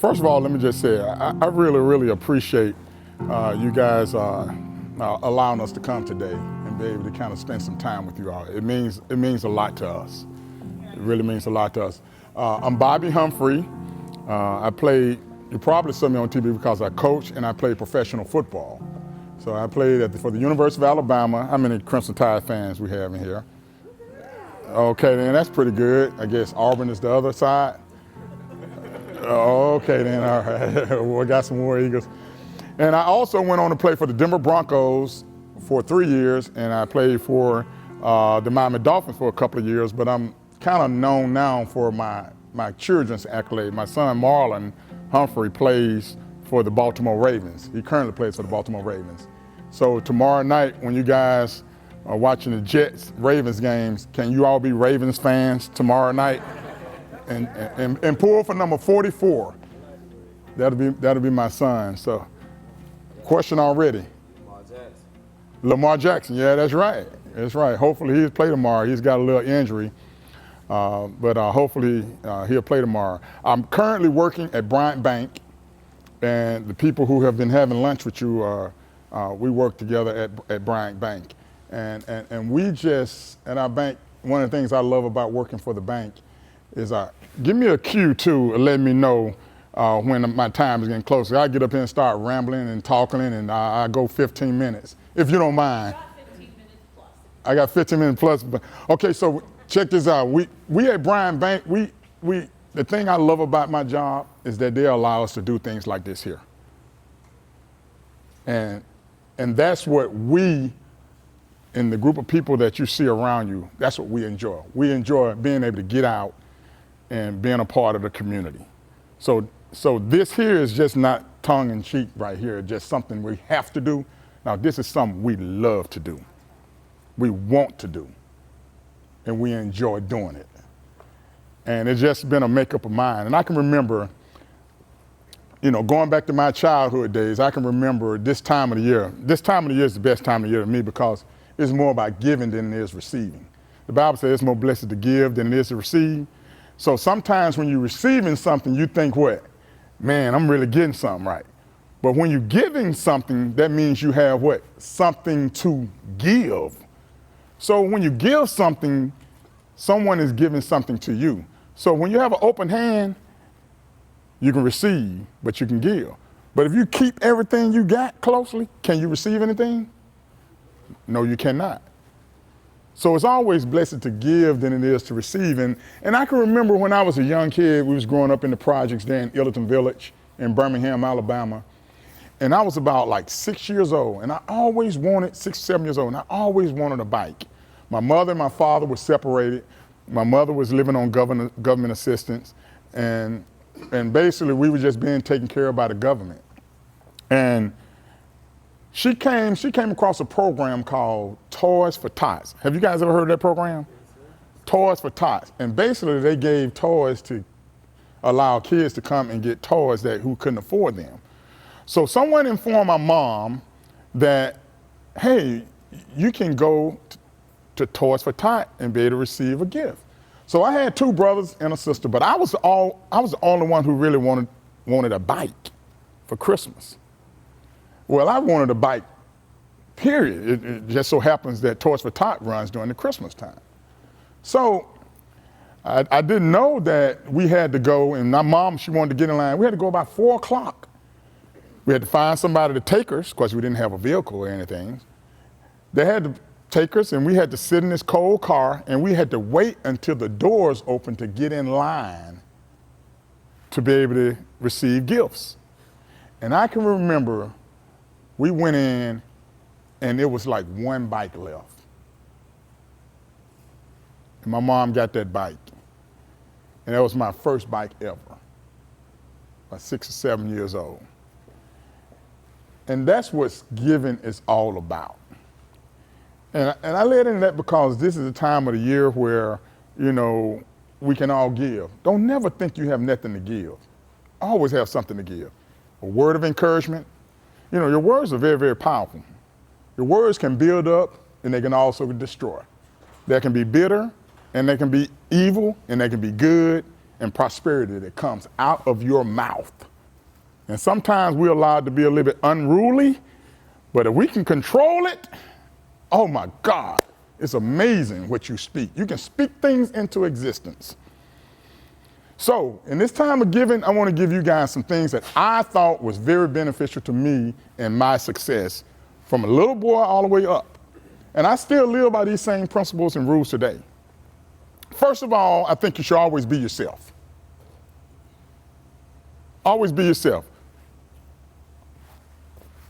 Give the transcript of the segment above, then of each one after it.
First of all, let me just say, I really, really appreciate you guys allowing us to come today and be able to kind of spend some time with you all. It means a lot to us. It really means a lot to us. I'm Bobby Humphrey. You probably saw me on TV because I coach and I play professional football. So I played for the University of Alabama. How many Crimson Tide fans we have in here? Okay, then that's pretty good. I guess Auburn is the other side. Okay, then, all right. We got some more Eagles. And I also went on to play for the Denver Broncos for 3 years, and I played for the Miami Dolphins for a couple of years, but I'm kind of known now for my children's accolade. My son, Marlon Humphrey, plays for the Baltimore Ravens. He currently plays for the Baltimore Ravens. So tomorrow night, when you guys are watching the Jets-Ravens games, can you all be Ravens fans tomorrow night? And pull for number 44. That'll be my son. So, question already. Lamar Jackson. Yeah, that's right. That's right. Hopefully he'll play tomorrow. He's got a little injury, but hopefully he'll play tomorrow. I'm currently working at Bryant Bank, and the people who have been having lunch with you, we work together at Bryant Bank, and we just at our bank. One of the things I love about working for the bank is give me a cue too, and let me know when my time is getting closer. I get up here and start rambling and talking, and I go 15 minutes, if you don't mind. I got 15 minutes plus. Okay, so check this out. We at Bryant Bank, the thing I love about my job is that they allow us to do things like this here. And that's what we, in the group of people that you see around you, that's what we enjoy. We enjoy being able to get out and being a part of the community. So this here is just not tongue in cheek right here, just something we have to do. Now this is something we love to do. We want to do. And we enjoy doing it. And it's just been a makeup of mine. And I can remember, going back to my childhood days, I can remember this time of the year. This time of the year is the best time of the year to me because it's more about giving than it is receiving. The Bible says it's more blessed to give than it is to receive. So sometimes when you're receiving something, you think, what? Man, I'm really getting something right. But when you're giving something, that means you have what? Something to give. So when you give something, someone is giving something to you. So when you have an open hand, you can receive, but you can give. But if you keep everything you got closely, can you receive anything? No, you cannot. So it's always blessed to give than it is to receive. And I can remember when I was a young kid, we was growing up in the projects there in Illiton Village in Birmingham, Alabama. And I was about like 6 years old, and I always wanted, 6, 7 years old, and I always wanted a bike. My mother and my father were separated. My mother was living on government assistance, and basically we were just being taken care of by the government. And she came across a program called Toys for Tots. Have you guys ever heard of that program? Toys for Tots. And basically they gave toys to allow kids to come and get toys who couldn't afford them. So someone informed my mom that, hey, you can go to Toys for Tots and be able to receive a gift. So I had 2 brothers and a sister, but I was the only one who really wanted a bike for Christmas. Well, I wanted a bike, period. It just so happens that Toys for Tots runs during the Christmas time. So I didn't know that we had to go, and my mom, she wanted to get in line. We had to go about 4 o'clock. We had to find somebody to take us, because we didn't have a vehicle or anything. They had to take us, and we had to sit in this cold car, and we had to wait until the doors opened to get in line to be able to receive gifts. And I can remember we went in, and it was like 1 bike left. And my mom got that bike. And that was my first bike ever, about 6 or 7 years old. And that's what giving is all about. And I led into that because this is a time of the year where, we can all give. Don't never think you have nothing to give. Always have something to give. A word of encouragement. Your words are very, very powerful. Your words can build up and they can also destroy. They can be bitter and they can be evil and they can be good, and prosperity that comes out of your mouth And sometimes we're allowed to be a little bit unruly, but if we can control it, oh my God, it's amazing what you speak. You can speak things into existence. So in this time of giving, I want to give you guys some things that I thought was very beneficial to me and my success from a little boy all the way up. And I still live by these same principles and rules today. First of all, I think you should always be yourself. Always be yourself.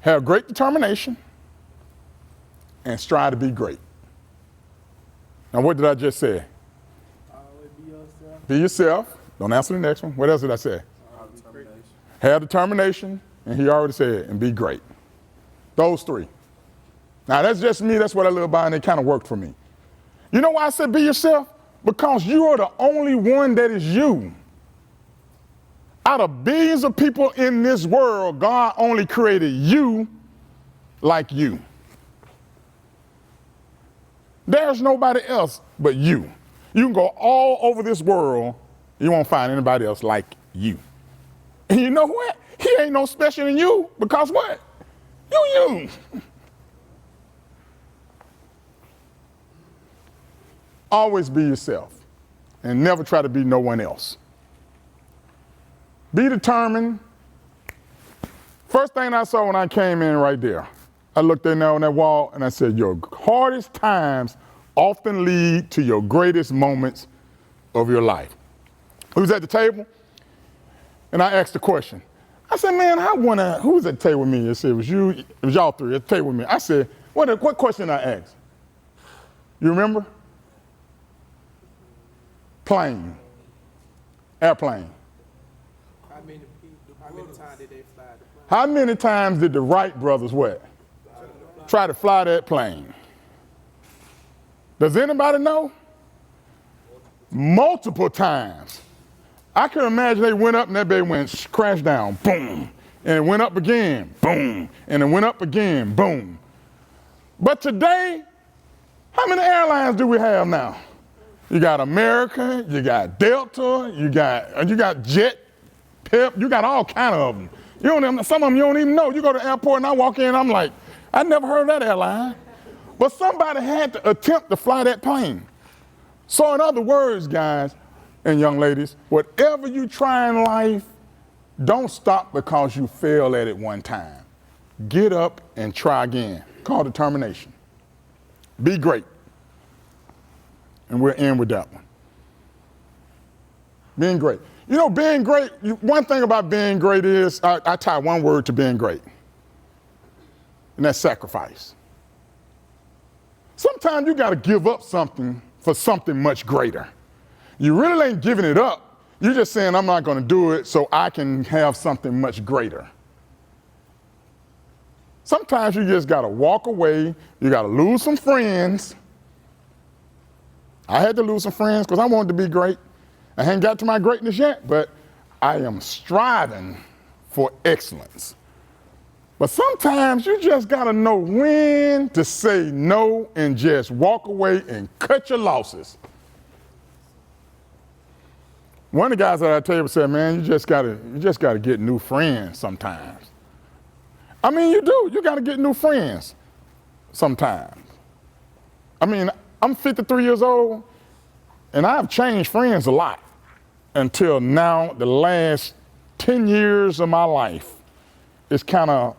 Have great determination and strive to be great. Now, what did I just say? Always be yourself. Be yourself. Don't answer the next one. What else did I say? Have determination, and he already said, and be great. Those three. Now, that's just me. That's what I live by, and it kind of worked for me. You know why I said be yourself? Because you are the only one that is you. Out of billions of people in this world, God only created you like you. There's nobody else but you. You can go all over this world, you won't find anybody else like you. And you know what? He ain't no special than you, because what? You. Always be yourself and never try to be no one else. Be determined. First thing I saw when I came in right there, I looked in there on that wall and I said, your hardest times often lead to your greatest moments of your life. We was at the table and I asked the question. I said, man, who was at the table with me? I said, it was you, it was y'all three at the table with me. I said, what question I asked? You remember? Plane. Airplane. How many times did they fly the plane? How many times did the Wright brothers what? Try to fly that plane? Does anybody know? Multiple times. I can imagine they went up and that baby went crash down, boom, and it went up again, boom, and it went up again, boom. But today, how many airlines do we have now? You got American, you got Delta, you got Jet, Pep, you got all kind of them. Some of them you don't even know. You go to the airport and I walk in, I'm like, I never heard of that airline. But somebody had to attempt to fly that plane. So in other words, guys and young ladies, whatever you try in life, don't stop because you failed at it one time. Get up and try again. Call determination. Be great. And we'll end with that one. Being great. You know, being great, one thing about being great is, I tie one word to being great, and that's sacrifice. Sometimes you got to give up something for something much greater. You really ain't giving it up. You're just saying, I'm not going to do it so I can have something much greater. Sometimes you just got to walk away. You got to lose some friends. I had to lose some friends because I wanted to be great. I hadn't got to my greatness yet, but I am striving for excellence. But sometimes you just got to know when to say no and just walk away and cut your losses. One of the guys at our table said, man, you just got to get new friends sometimes. I mean, you do. You got to get new friends sometimes. I mean, I'm 53 years old, and I've changed friends a lot until now. The last 10 years of my life is kind of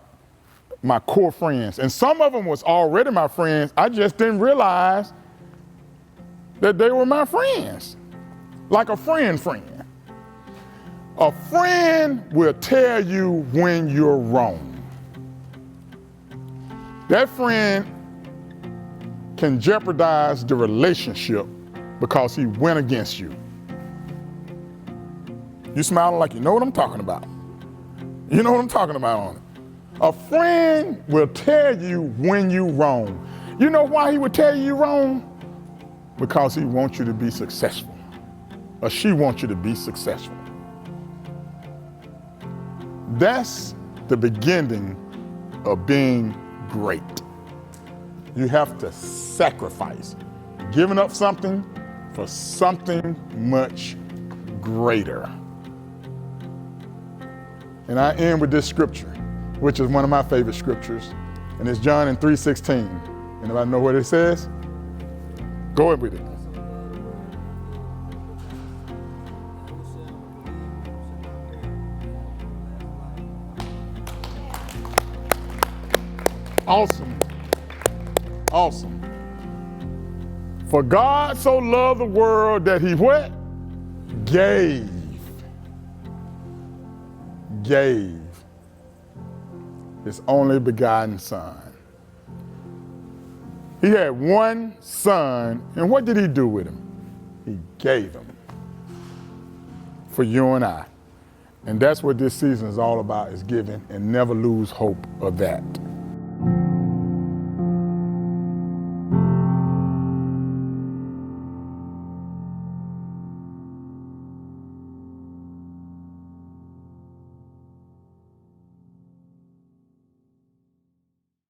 my core friends. And some of them was already my friends. I just didn't realize that they were my friends. Like a friend. A friend will tell you when you're wrong. That friend can jeopardize the relationship because he went against you. You smiling like you know what I'm talking about. You know what I'm talking about on it. A friend will tell you when you're wrong. You know why he would tell you you're wrong? Because he wants you to be successful, or she wants you to be successful. That's the beginning of being great. You have to sacrifice, giving up something for something much greater. And I end with this scripture, which is one of my favorite scriptures. And it's John in 3:16. Anybody know what it says? Go with it. Awesome. Awesome. For God so loved the world that he what? Gave his only begotten son. He had one son, and what did he do with him? He gave him for you and I. And that's what this season is all about, is giving, and never lose hope of that.